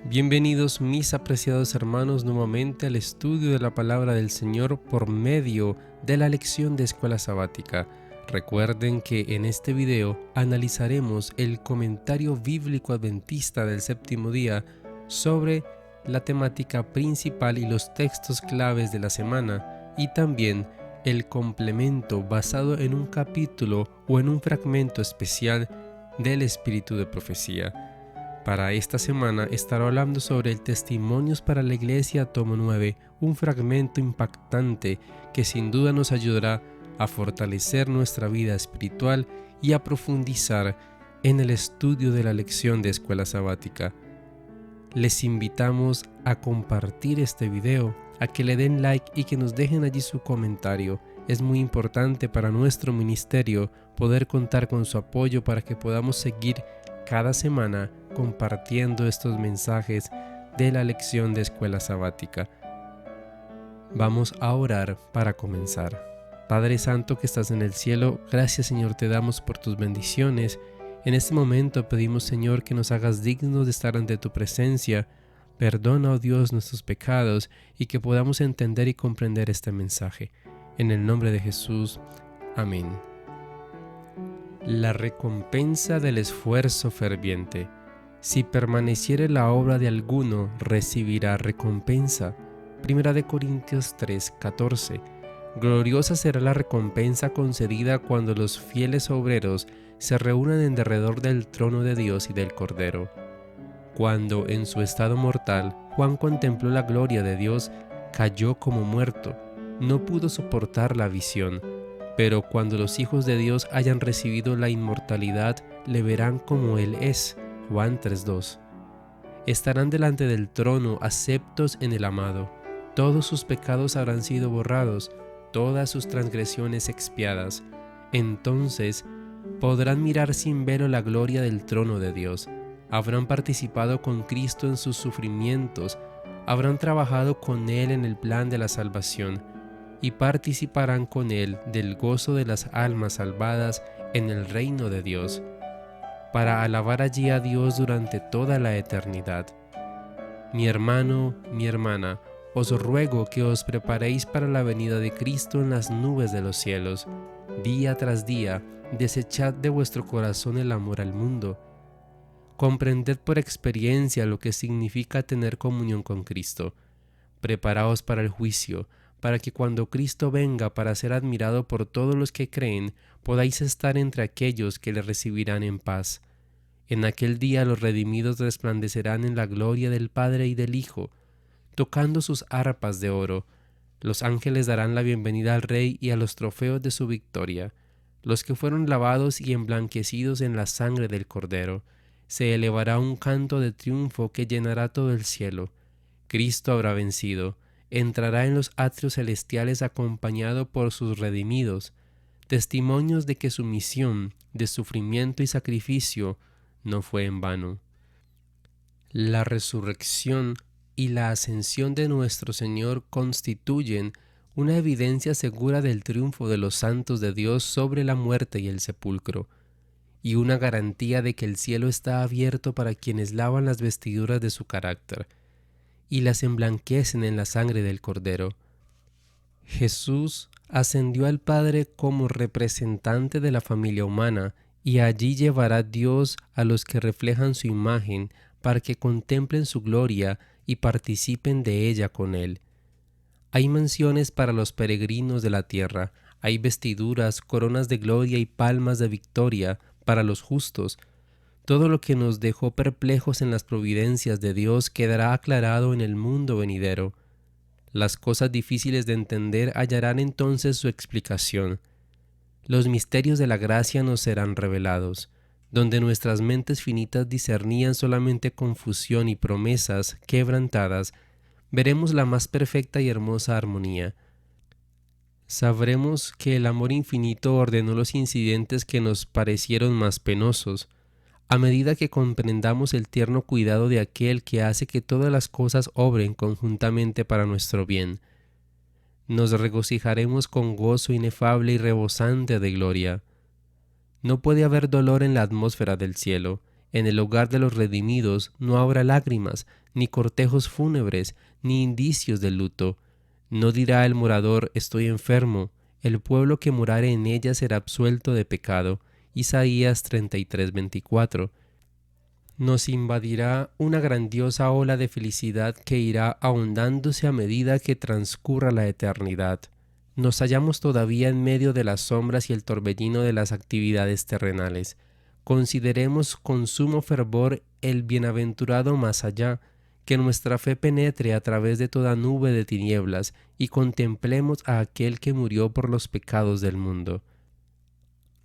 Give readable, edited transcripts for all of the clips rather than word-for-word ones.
Bienvenidos mis apreciados hermanos nuevamente al estudio de la palabra del Señor por medio de la lección de Escuela Sabática. Recuerden que en este video analizaremos el comentario bíblico adventista del séptimo día sobre la temática principal y los textos claves de la semana y también el complemento basado en un capítulo o en un fragmento especial del Espíritu de Profecía. Para esta semana estaré hablando sobre el Testimonios para la Iglesia, tomo 9, un fragmento impactante que sin duda nos ayudará a fortalecer nuestra vida espiritual y a profundizar en el estudio de la lección de Escuela Sabática. Les invitamos a compartir este video, a que le den like y que nos dejen allí su comentario. Es muy importante para nuestro ministerio poder contar con su apoyo para que podamos seguir cada semana compartiendo estos mensajes de la lección de Escuela Sabática. Vamos a orar para comenzar. Padre Santo que estás en el cielo, gracias Señor te damos por tus bendiciones. En este momento pedimos Señor que nos hagas dignos de estar ante tu presencia. Perdona, oh Dios, nuestros pecados y que podamos entender y comprender este mensaje. En el nombre de Jesús. Amén. La recompensa del esfuerzo ferviente. Si permaneciere la obra de alguno, recibirá recompensa. 1 Corintios 3:14. Gloriosa será la recompensa concedida cuando los fieles obreros se reúnan en derredor del trono de Dios y del Cordero. Cuando en su estado mortal Juan contempló la gloria de Dios, cayó como muerto, no pudo soportar la visión. Pero cuando los hijos de Dios hayan recibido la inmortalidad, le verán como Él es. Juan 3:2. Estarán delante del trono aceptos en el amado. Todos sus pecados habrán sido borrados, todas sus transgresiones expiadas. Entonces podrán mirar sin velo la gloria del trono de Dios. Habrán participado con Cristo en sus sufrimientos, habrán trabajado con Él en el plan de la salvación, y participarán con Él del gozo de las almas salvadas en el reino de Dios, para alabar allí a Dios durante toda la eternidad. Mi hermano, mi hermana, os ruego que os preparéis para la venida de Cristo en las nubes de los cielos. Día tras día, desechad de vuestro corazón el amor al mundo. Comprended por experiencia lo que significa tener comunión con Cristo. Preparaos para el juicio, para que cuando Cristo venga para ser admirado por todos los que creen, podáis estar entre aquellos que le recibirán en paz. En aquel día los redimidos resplandecerán en la gloria del Padre y del Hijo, tocando sus arpas de oro. Los ángeles darán la bienvenida al Rey y a los trofeos de su victoria. Los que fueron lavados y emblanquecidos en la sangre del Cordero. Se elevará un canto de triunfo que llenará todo el cielo. Cristo habrá vencido. Entrará en los atrios celestiales acompañado por sus redimidos, testimonios de que su misión de sufrimiento y sacrificio no fue en vano. La resurrección y la ascensión de nuestro Señor constituyen una evidencia segura del triunfo de los santos de Dios sobre la muerte y el sepulcro, y una garantía de que el cielo está abierto para quienes lavan las vestiduras de su carácter y las emblanquecen en la sangre del Cordero. Jesús ascendió al Padre como representante de la familia humana y allí llevará Dios a los que reflejan su imagen para que contemplen su gloria y participen de ella con Él. Hay mansiones para los peregrinos de la tierra, hay vestiduras, coronas de gloria y palmas de victoria para los justos. Todo lo que nos dejó perplejos en las providencias de Dios quedará aclarado en el mundo venidero. Las cosas difíciles de entender hallarán entonces su explicación. Los misterios de la gracia nos serán revelados. Donde nuestras mentes finitas discernían solamente confusión y promesas quebrantadas, veremos la más perfecta y hermosa armonía. Sabremos que el amor infinito ordenó los incidentes que nos parecieron más penosos, a medida que comprendamos el tierno cuidado de aquel que hace que todas las cosas obren conjuntamente para nuestro bien. Nos regocijaremos con gozo inefable y rebosante de gloria. No puede haber dolor en la atmósfera del cielo, En el hogar de los redimidos no habrá lágrimas, ni cortejos fúnebres, ni indicios de luto. No dirá el morador, estoy enfermo. El pueblo que morare en ella será absuelto de pecado. Isaías 33:24. Nos invadirá una grandiosa ola de felicidad que irá ahondándose a medida que transcurra la eternidad. Nos hallamos todavía en medio de las sombras y el torbellino de las actividades terrenales. Consideremos con sumo fervor el bienaventurado más allá, que nuestra fe penetre a través de toda nube de tinieblas y contemplemos a aquel que murió por los pecados del mundo.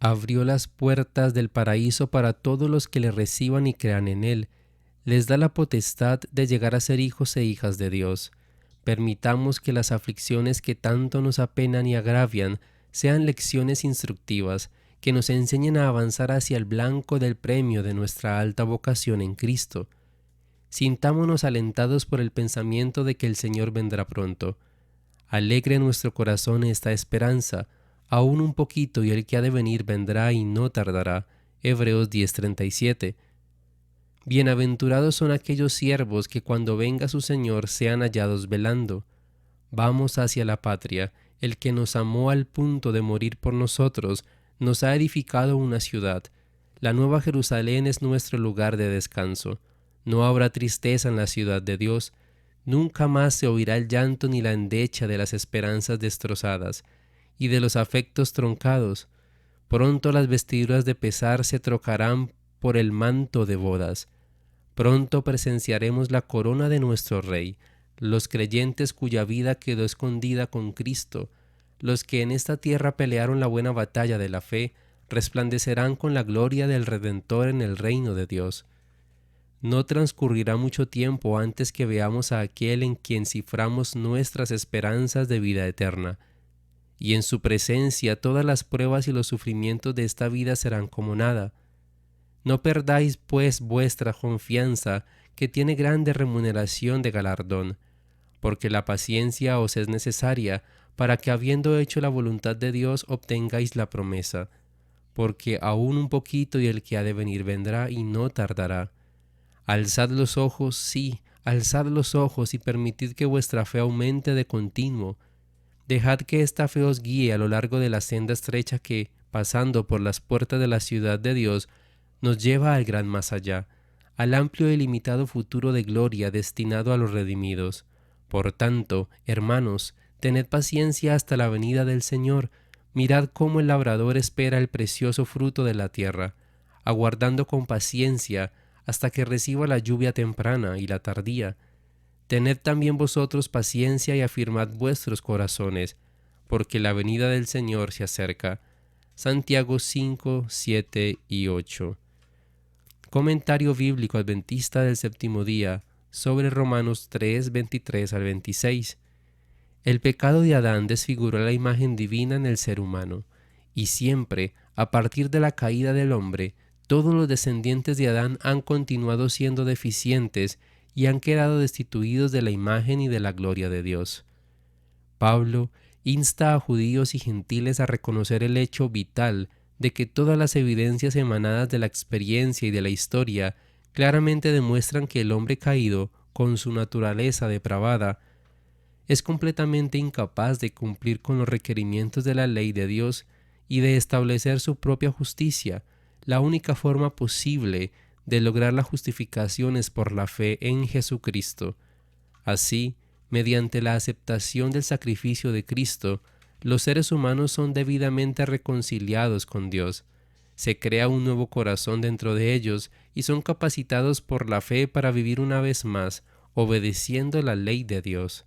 Abrió las puertas del paraíso para todos los que le reciban y crean en él. Les da la potestad de llegar a ser hijos e hijas de Dios. Permitamos que las aflicciones que tanto nos apenan y agravian sean lecciones instructivas que nos enseñen a avanzar hacia el blanco del premio de nuestra alta vocación en Cristo. Sintámonos alentados por el pensamiento de que el Señor vendrá pronto. Alegre en nuestro corazón esta esperanza, aún un poquito y el que ha de venir vendrá y no tardará. Hebreos 10:37. Bienaventurados son aquellos siervos que cuando venga su Señor sean hallados velando. Vamos hacia la patria. El que nos amó al punto de morir por nosotros, nos ha edificado una ciudad. La nueva Jerusalén es nuestro lugar de descanso. No habrá tristeza en la ciudad de Dios. Nunca más se oirá el llanto ni la endecha de las esperanzas destrozadas y de los afectos troncados. Pronto las vestiduras de pesar se trocarán por el manto de bodas. Pronto presenciaremos la corona de nuestro Rey, los creyentes cuya vida quedó escondida con Cristo, los que en esta tierra pelearon la buena batalla de la fe, resplandecerán con la gloria del Redentor en el reino de Dios. No transcurrirá mucho tiempo antes que veamos a aquel en quien ciframos nuestras esperanzas de vida eterna, y en su presencia todas las pruebas y los sufrimientos de esta vida serán como nada. No perdáis, pues, vuestra confianza, que tiene grande remuneración de galardón, porque la paciencia os es necesaria para que, habiendo hecho la voluntad de Dios, obtengáis la promesa, porque aún un poquito y el que ha de venir vendrá y no tardará. Alzad los ojos, sí, alzad los ojos y permitid que vuestra fe aumente de continuo. Dejad que esta fe os guíe a lo largo de la senda estrecha que, pasando por las puertas de la ciudad de Dios, nos lleva al gran más allá, al amplio e ilimitado futuro de gloria destinado a los redimidos. Por tanto, hermanos, tened paciencia hasta la venida del Señor. Mirad cómo el labrador espera el precioso fruto de la tierra, aguardando con paciencia hasta que reciba la lluvia temprana y la tardía. Tened también vosotros paciencia y afirmad vuestros corazones, porque la venida del Señor se acerca. Santiago 5, 7 y 8. Comentario bíblico adventista del séptimo día sobre Romanos 3, 23 al 26. El pecado de Adán desfiguró la imagen divina en el ser humano, y siempre, a partir de la caída del hombre, todos los descendientes de Adán han continuado siendo deficientes y han quedado destituidos de la imagen y de la gloria de Dios. Pablo insta a judíos y gentiles a reconocer el hecho vital de que todas las evidencias emanadas de la experiencia y de la historia claramente demuestran que el hombre caído, con su naturaleza depravada, es completamente incapaz de cumplir con los requerimientos de la ley de Dios y de establecer su propia justicia. La única forma posible de lograr la justificación es por la fe en Jesucristo. Así, mediante la aceptación del sacrificio de Cristo, los seres humanos son debidamente reconciliados con Dios. Se crea un nuevo corazón dentro de ellos y son capacitados por la fe para vivir una vez más, obedeciendo la ley de Dios.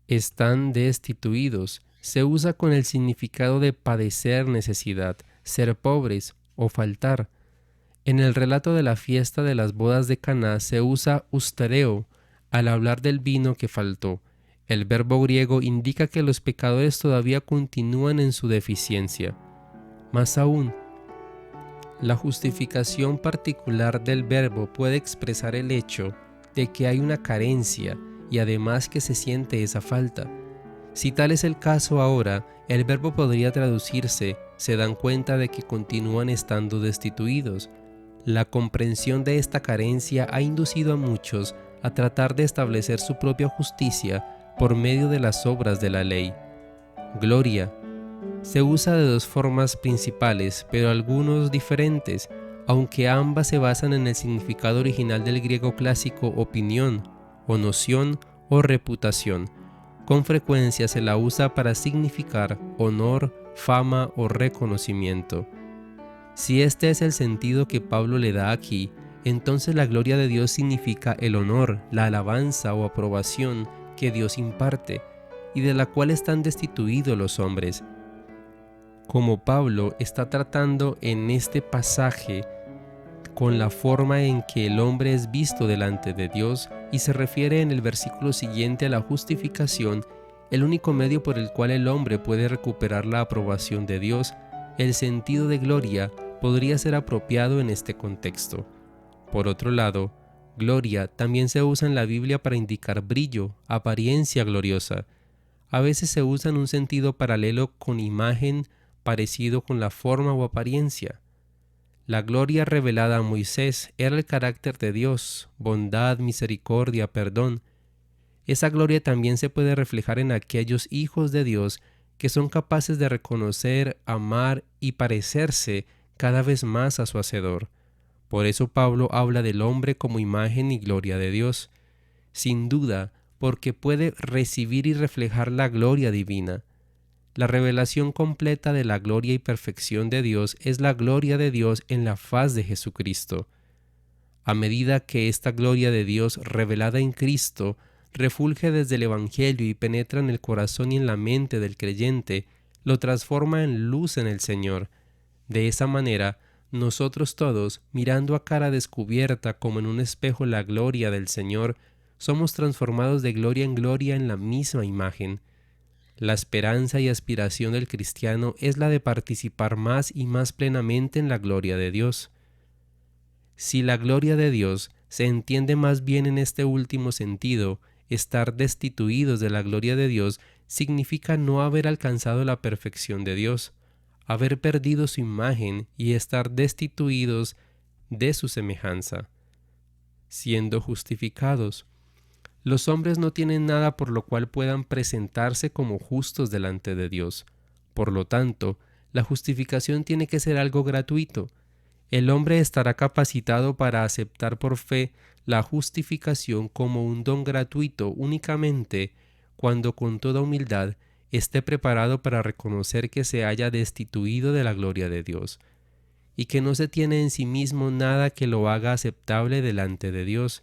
Están destituidos. Se usa con el significado de padecer necesidad, ser pobres o faltar. En el relato de la fiesta de las bodas de Caná se usa ustereo al hablar del vino que faltó. El verbo griego indica que los pecadores todavía continúan en su deficiencia. Más aún, la justificación particular del verbo puede expresar el hecho de que hay una carencia y además que se siente esa falta. Si tal es el caso ahora, el verbo podría traducirse: se dan cuenta de que continúan estando destituidos. La comprensión de esta carencia ha inducido a muchos a tratar de establecer su propia justicia por medio de las obras de la ley. Gloria se usa de dos formas principales, pero algunos diferentes, aunque ambas se basan en el significado original del griego clásico opinión, o noción, o reputación. Con frecuencia se la usa para significar honor, fama o reconocimiento. Si este es el sentido que Pablo le da aquí, entonces la gloria de Dios significa el honor, la alabanza o aprobación que Dios imparte, y de la cual están destituidos los hombres. Como Pablo está tratando en este pasaje con la forma en que el hombre es visto delante de Dios, y se refiere en el versículo siguiente a la justificación, el único medio por el cual el hombre puede recuperar la aprobación de Dios, el sentido de gloria podría ser apropiado en este contexto. Por otro lado, gloria también se usa en la Biblia para indicar brillo, apariencia gloriosa. A veces se usa en un sentido paralelo con imagen, parecido con la forma o apariencia. La gloria revelada a Moisés era el carácter de Dios, bondad, misericordia, perdón. Esa gloria también se puede reflejar en aquellos hijos de Dios que son capaces de reconocer, amar y parecerse cada vez más a su Hacedor. Por eso Pablo habla del hombre como imagen y gloria de Dios, sin duda, porque puede recibir y reflejar la gloria divina. La revelación completa de la gloria y perfección de Dios es la gloria de Dios en la faz de Jesucristo. A medida que esta gloria de Dios revelada en Cristo refulge desde el Evangelio y penetra en el corazón y en la mente del creyente, lo transforma en luz en el Señor. De esa manera, nosotros todos, mirando a cara descubierta como en un espejo la gloria del Señor, somos transformados de gloria en gloria en la misma imagen. La esperanza y aspiración del cristiano es la de participar más y más plenamente en la gloria de Dios. Si la gloria de Dios se entiende más bien en este último sentido, estar destituidos de la gloria de Dios significa no haber alcanzado la perfección de Dios, haber perdido su imagen y estar destituidos de su semejanza. Siendo justificados, los hombres no tienen nada por lo cual puedan presentarse como justos delante de Dios. Por lo tanto, la justificación tiene que ser algo gratuito. El hombre estará capacitado para aceptar por fe la justificación como un don gratuito únicamente cuando con toda humildad esté preparado para reconocer que se haya destituido de la gloria de Dios, y que no se tiene en sí mismo nada que lo haga aceptable delante de Dios.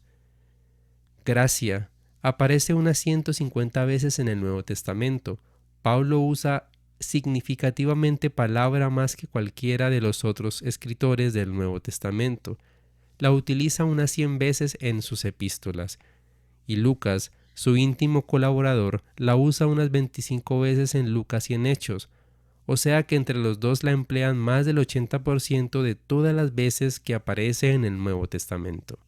Gracia aparece unas 150 veces en el Nuevo Testamento. Pablo usa significativamente palabra más que cualquiera de los otros escritores del Nuevo Testamento. La utiliza unas 100 veces en sus epístolas. Y Lucas, su íntimo colaborador, la usa unas 25 veces en Lucas y en Hechos. O sea que entre los dos la emplean más del 80% de todas las veces que aparece en el Nuevo Testamento.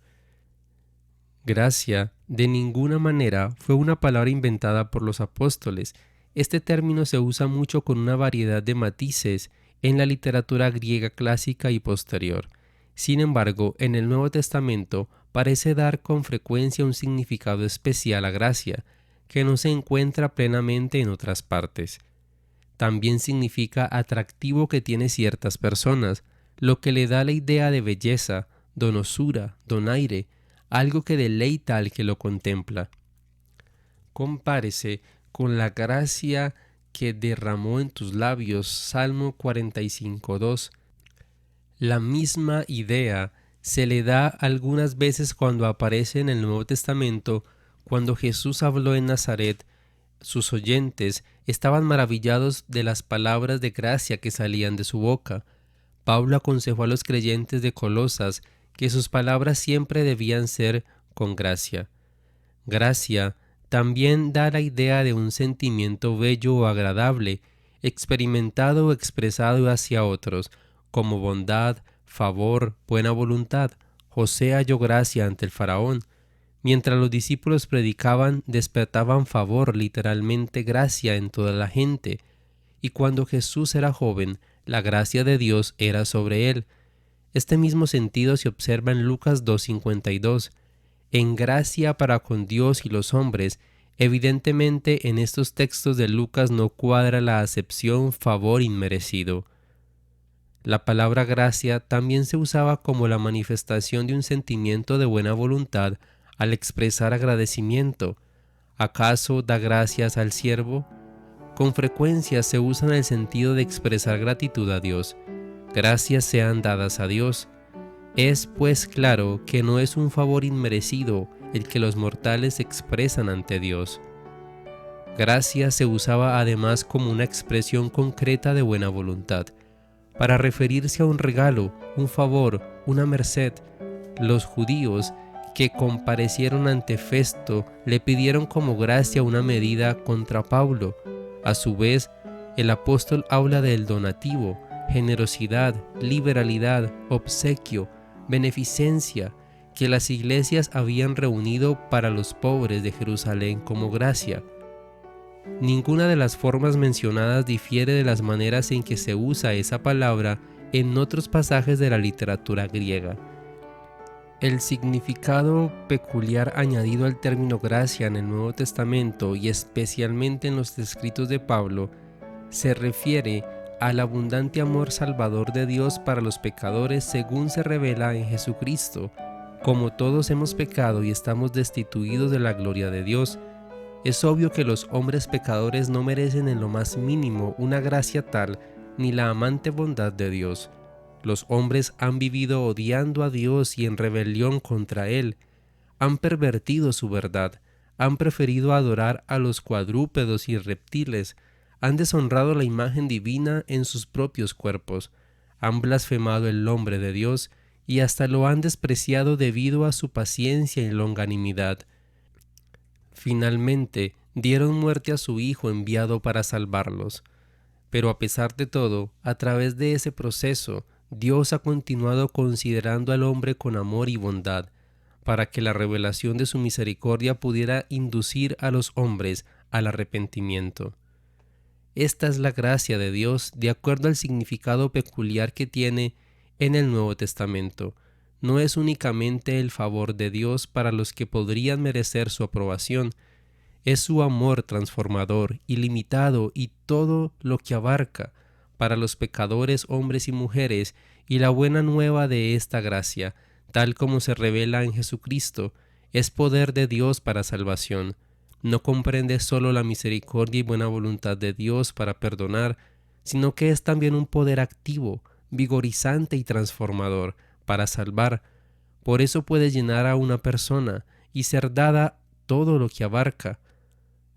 Gracia, de ninguna manera, fue una palabra inventada por los apóstoles. Este término se usa mucho con una variedad de matices en la literatura griega clásica y posterior. Sin embargo, en el Nuevo Testamento parece dar con frecuencia un significado especial a gracia, que no se encuentra plenamente en otras partes. También significa atractivo que tiene ciertas personas, lo que le da la idea de belleza, donosura, donaire, algo que deleita al que lo contempla. Compárese con la gracia que derramó en tus labios, Salmo 45:2. La misma idea se le da algunas veces cuando aparece en el Nuevo Testamento. Cuando Jesús habló en Nazaret, sus oyentes estaban maravillados de las palabras de gracia que salían de su boca. Pablo aconsejó a los creyentes de Colosas que sus palabras siempre debían ser con gracia. Gracia también da la idea de un sentimiento bello o agradable, experimentado o expresado hacia otros, como bondad, favor, buena voluntad. José halló gracia ante el faraón. Mientras los discípulos predicaban, despertaban favor, literalmente gracia en toda la gente. Y cuando Jesús era joven, la gracia de Dios era sobre él. Este mismo sentido se observa en Lucas 2:52. En gracia para con Dios y los hombres. Evidentemente en estos textos de Lucas no cuadra la acepción favor inmerecido. La palabra gracia también se usaba como la manifestación de un sentimiento de buena voluntad al expresar agradecimiento. ¿Acaso da gracias al siervo? Con frecuencia se usa en el sentido de expresar gratitud a Dios. Gracias sean dadas a Dios. Es pues claro que no es un favor inmerecido el que los mortales expresan ante Dios. Gracias se usaba además como una expresión concreta de buena voluntad, para referirse a un regalo, un favor, una merced. Los judíos que comparecieron ante Festo le pidieron como gracia una medida contra Pablo. A su vez, el apóstol habla del donativo, generosidad, liberalidad, obsequio, beneficencia, que las iglesias habían reunido para los pobres de Jerusalén como gracia. Ninguna de las formas mencionadas difiere de las maneras en que se usa esa palabra en otros pasajes de la literatura griega. El significado peculiar añadido al término gracia en el Nuevo Testamento y especialmente en los escritos de Pablo se refiere al abundante amor salvador de Dios para los pecadores según se revela en Jesucristo. Como todos hemos pecado y estamos destituidos de la gloria de Dios, es obvio que los hombres pecadores no merecen en lo más mínimo una gracia tal ni la amante bondad de Dios. Los hombres han vivido odiando a Dios y en rebelión contra Él, han pervertido su verdad, han preferido adorar a los cuadrúpedos y reptiles, han deshonrado la imagen divina en sus propios cuerpos, han blasfemado el nombre de Dios y hasta lo han despreciado debido a su paciencia y longanimidad. Finalmente, dieron muerte a su Hijo enviado para salvarlos. Pero a pesar de todo, a través de ese proceso, Dios ha continuado considerando al hombre con amor y bondad, para que la revelación de su misericordia pudiera inducir a los hombres al arrepentimiento. Esta es la gracia de Dios de acuerdo al significado peculiar que tiene en el Nuevo Testamento. No es únicamente el favor de Dios para los que podrían merecer su aprobación, es su amor transformador, ilimitado y todo lo que abarca para los pecadores hombres y mujeres, y la buena nueva de esta gracia, tal como se revela en Jesucristo, es poder de Dios para salvación. No comprende solo la misericordia y buena voluntad de Dios para perdonar, sino que es también un poder activo, vigorizante y transformador para salvar. Por eso puede llenar a una persona y ser dada todo lo que abarca.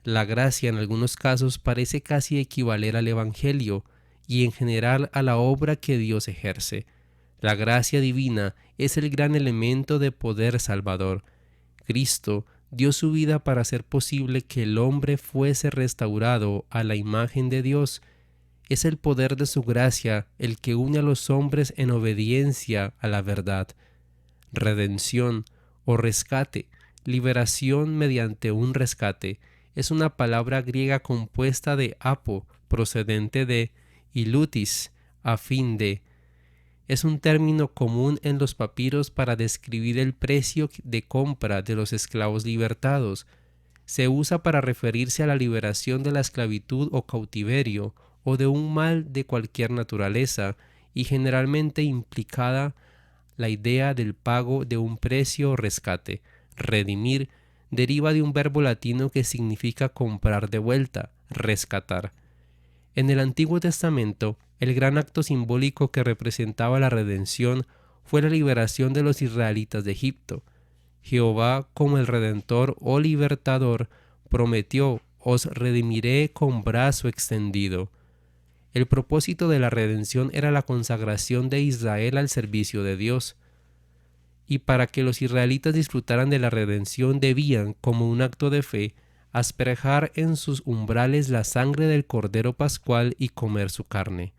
La gracia en algunos casos parece casi equivaler al Evangelio y en general a la obra que Dios ejerce. La gracia divina es el gran elemento de poder salvador. Cristo dio su vida para hacer posible que el hombre fuese restaurado a la imagen de Dios. Es el poder de su gracia el que une a los hombres en obediencia a la verdad. Redención o rescate, liberación mediante un rescate, es una palabra griega compuesta de apo, procedente de, y lutis, a fin de. Es un término común en los papiros para describir el precio de compra de los esclavos libertados. Se usa para referirse a la liberación de la esclavitud o cautiverio, o de un mal de cualquier naturaleza, y generalmente implicada la idea del pago de un precio o rescate. Redimir deriva de un verbo latino que significa comprar de vuelta, rescatar. En el Antiguo Testamento, el gran acto simbólico que representaba la redención fue la liberación de los israelitas de Egipto. Jehová, como el Redentor o Libertador, prometió: os redimiré con brazo extendido. El propósito de la redención era la consagración de Israel al servicio de Dios. Y para que los israelitas disfrutaran de la redención debían, como un acto de fe, asperjar en sus umbrales la sangre del Cordero Pascual y comer su carne.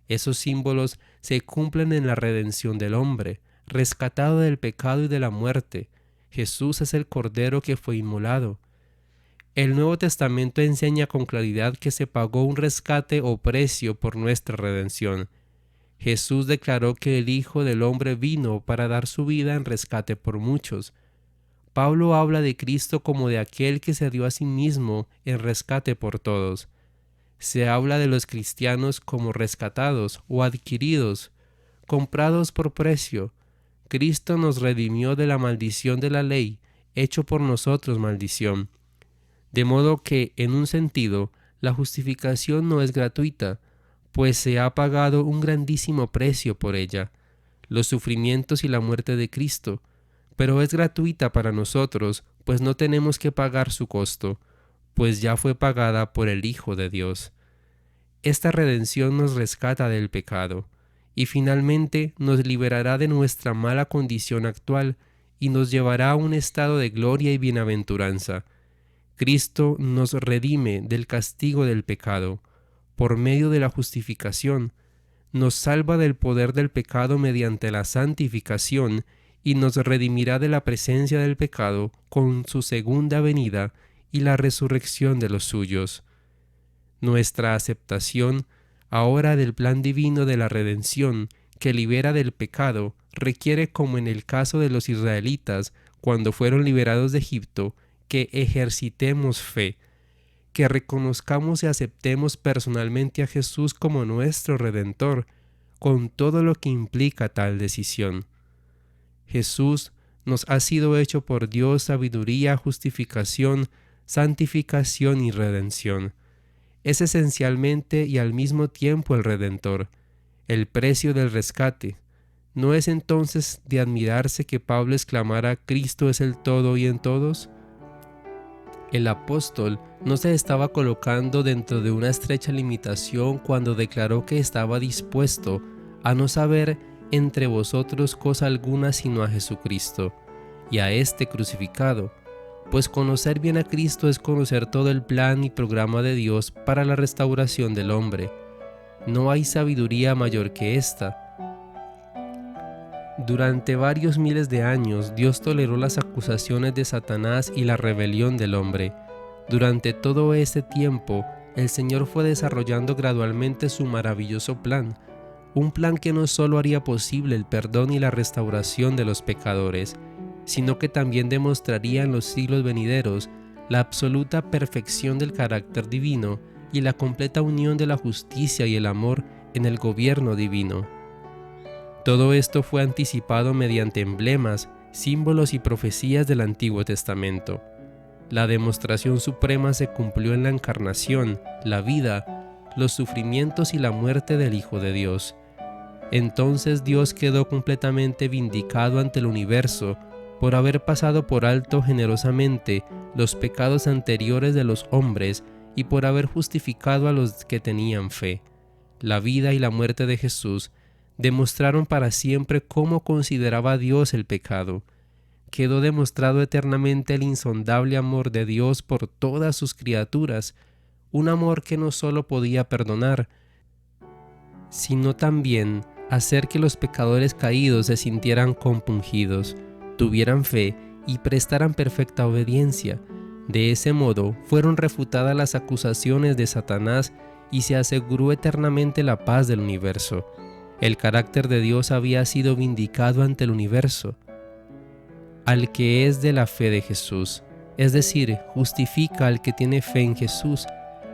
Esos símbolos se cumplen en la redención del hombre, rescatado del pecado y de la muerte. Jesús es el Cordero que fue inmolado. El Nuevo Testamento enseña con claridad que se pagó un rescate o precio por nuestra redención. Jesús declaró que el Hijo del Hombre vino para dar su vida en rescate por muchos. Pablo habla de Cristo como de aquel que se dio a sí mismo en rescate por todos. Se habla de los cristianos como rescatados o adquiridos, comprados por precio. Cristo nos redimió de la maldición de la ley, hecho por nosotros maldición. De modo que, en un sentido, la justificación no es gratuita, pues se ha pagado un grandísimo precio por ella, los sufrimientos y la muerte de Cristo, pero es gratuita para nosotros, pues no tenemos que pagar su costo, pues ya fue pagada por el Hijo de Dios. Esta redención nos rescata del pecado, y finalmente nos liberará de nuestra mala condición actual y nos llevará a un estado de gloria y bienaventuranza. Cristo nos redime del castigo del pecado, por medio de la justificación, nos salva del poder del pecado mediante la santificación y nos redimirá de la presencia del pecado con su segunda venida y la resurrección de los suyos. Nuestra aceptación ahora del plan divino de la redención que libera del pecado requiere, como en el caso de los israelitas cuando fueron liberados de Egipto, que ejercitemos fe, que reconozcamos y aceptemos personalmente a Jesús como nuestro Redentor, con todo lo que implica tal decisión. Jesús nos ha sido hecho por Dios sabiduría, justificación, santificación y redención. Es esencialmente y al mismo tiempo el Redentor, el precio del rescate. ¿No es entonces de admirarse que Pablo exclamara «Cristo es el todo y en todos»? El apóstol no se estaba colocando dentro de una estrecha limitación cuando declaró que estaba dispuesto a no saber entre vosotros cosa alguna sino a Jesucristo y a este crucificado, pues conocer bien a Cristo es conocer todo el plan y programa de Dios para la restauración del hombre. No hay sabiduría mayor que esta. Durante varios miles de años, Dios toleró las acusaciones de Satanás y la rebelión del hombre. Durante todo ese tiempo, el Señor fue desarrollando gradualmente su maravilloso plan, un plan que no solo haría posible el perdón y la restauración de los pecadores, sino que también demostraría en los siglos venideros la absoluta perfección del carácter divino y la completa unión de la justicia y el amor en el gobierno divino. Todo esto fue anticipado mediante emblemas, símbolos y profecías del Antiguo Testamento. La demostración suprema se cumplió en la encarnación, la vida, los sufrimientos y la muerte del Hijo de Dios. Entonces Dios quedó completamente vindicado ante el universo por haber pasado por alto generosamente los pecados anteriores de los hombres y por haber justificado a los que tenían fe. La vida y la muerte de Jesús demostraron para siempre cómo consideraba Dios el pecado. Quedó demostrado eternamente el insondable amor de Dios por todas sus criaturas, un amor que no solo podía perdonar, sino también hacer que los pecadores caídos se sintieran compungidos, tuvieran fe y prestaran perfecta obediencia. De ese modo fueron refutadas las acusaciones de Satanás y se aseguró eternamente la paz del universo. El carácter de Dios había sido vindicado ante el universo. Al que es de la fe de Jesús, es decir, justifica al que tiene fe en Jesús.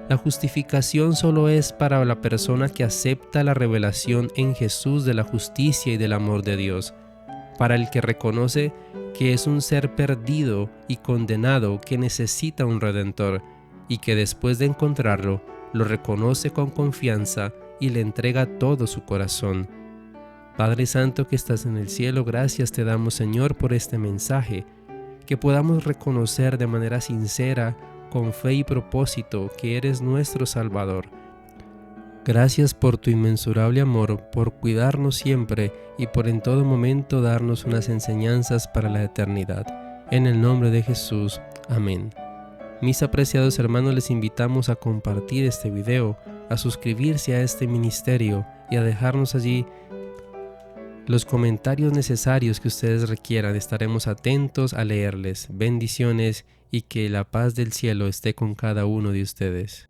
La justificación solo es para la persona que acepta la revelación en Jesús de la justicia y del amor de Dios, para el que reconoce que es un ser perdido y condenado que necesita un Redentor, y que después de encontrarlo, lo reconoce con confianza y le entrega todo su corazón. Padre Santo que estás en el cielo, gracias te damos, Señor, por este mensaje, que podamos reconocer de manera sincera, con fe y propósito, que eres nuestro Salvador. Gracias por tu inmensurable amor, por cuidarnos siempre y por en todo momento darnos unas enseñanzas para la eternidad. En el nombre de Jesús. Amén. Mis apreciados hermanos, les invitamos a compartir este video, a suscribirse a este ministerio y a dejarnos allí los comentarios necesarios que ustedes requieran. Estaremos atentos a leerles. Bendiciones y que la paz del cielo esté con cada uno de ustedes.